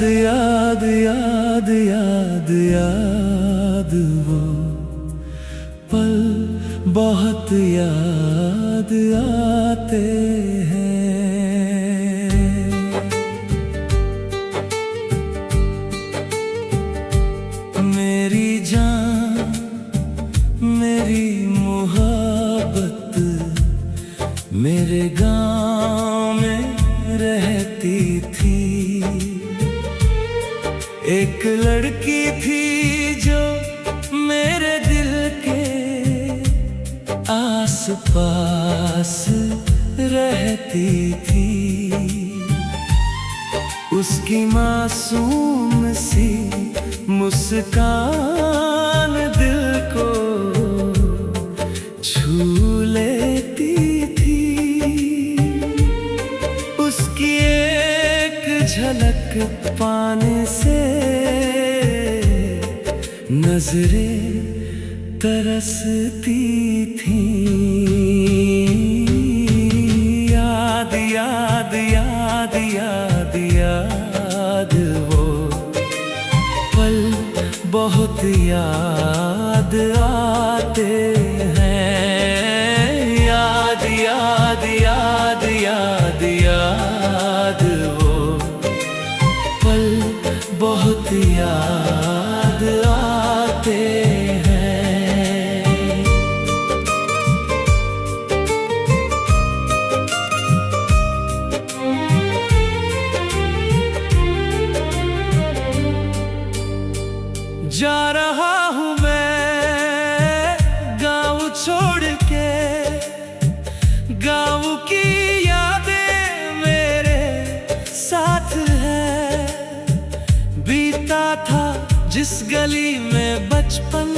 याद याद याद याद वो पल बहुत याद आते हैं। मेरी जान मेरी मोहब्बत मेरे गांव में रहती थी। एक लड़की थी जो मेरे दिल के आस पास रहती थी। उसकी मासूम सी मुस्कान दिल को छू लेती थी। उसकी एक झलक पाने से नजरें तरसती थी। याद याद याद याद याद वो पल बहुत याद आते हैं। याद याद याद याद याद वो पल बहुत याद आते हैं। जा रहा हूँ मैं गाँव छोड़ के, गाँव की यादें मेरे साथ है। बीता था जिस गली में बचपन,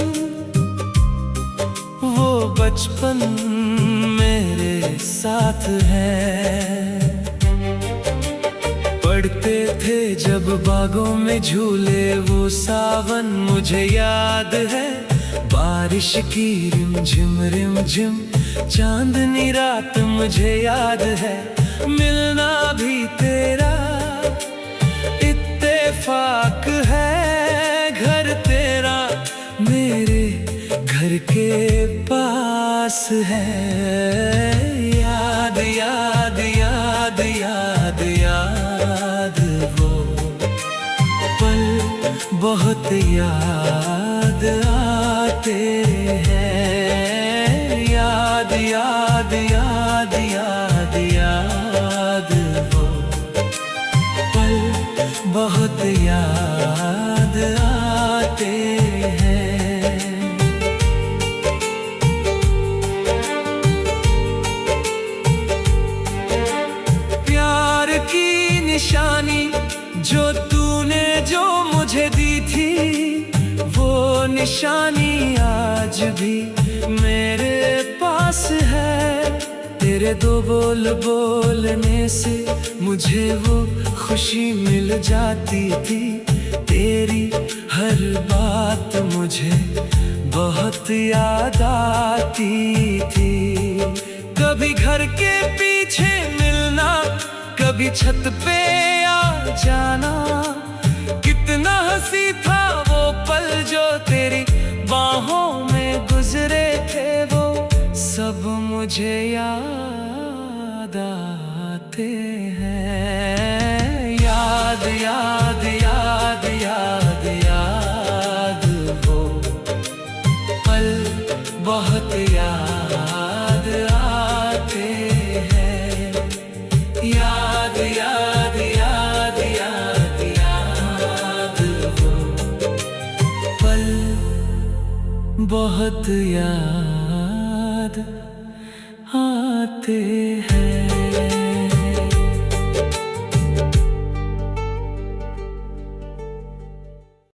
वो बचपन मेरे साथ है। पढ़ते थे जब बागों में झूले वो सावन मुझे याद है। बारिश की रिमझिम रिमझिम चांदनी रात मुझे याद है। मिलना भी तेरा इत्तेफाक है। घर तेरा मेरे घर के पास है। याद याद याद याद याद वो पल बहुत याद आते हैं। याद याद याद याद याद वो पल बहुत याद आते हैं। प्यार की निशानी जो तूने जो मुझे दी थी, वो निशानी आज भी मेरे पास है। तेरे दो बोल बोलने से मुझे वो खुशी मिल जाती थी। तेरी हर बात मुझे बहुत याद आती थी। कभी घर के पीछे मिलना, कभी छत पे आ जाना। कितना हंसी था वो पल जो तेरी बाहों में गुजरे थे। वो सब मुझे याद आते हैं। याद याद याद याद याद वो पल बहुत याद आते हैं। याद याद याद याद याद वो पल बहुत याद आते हैं।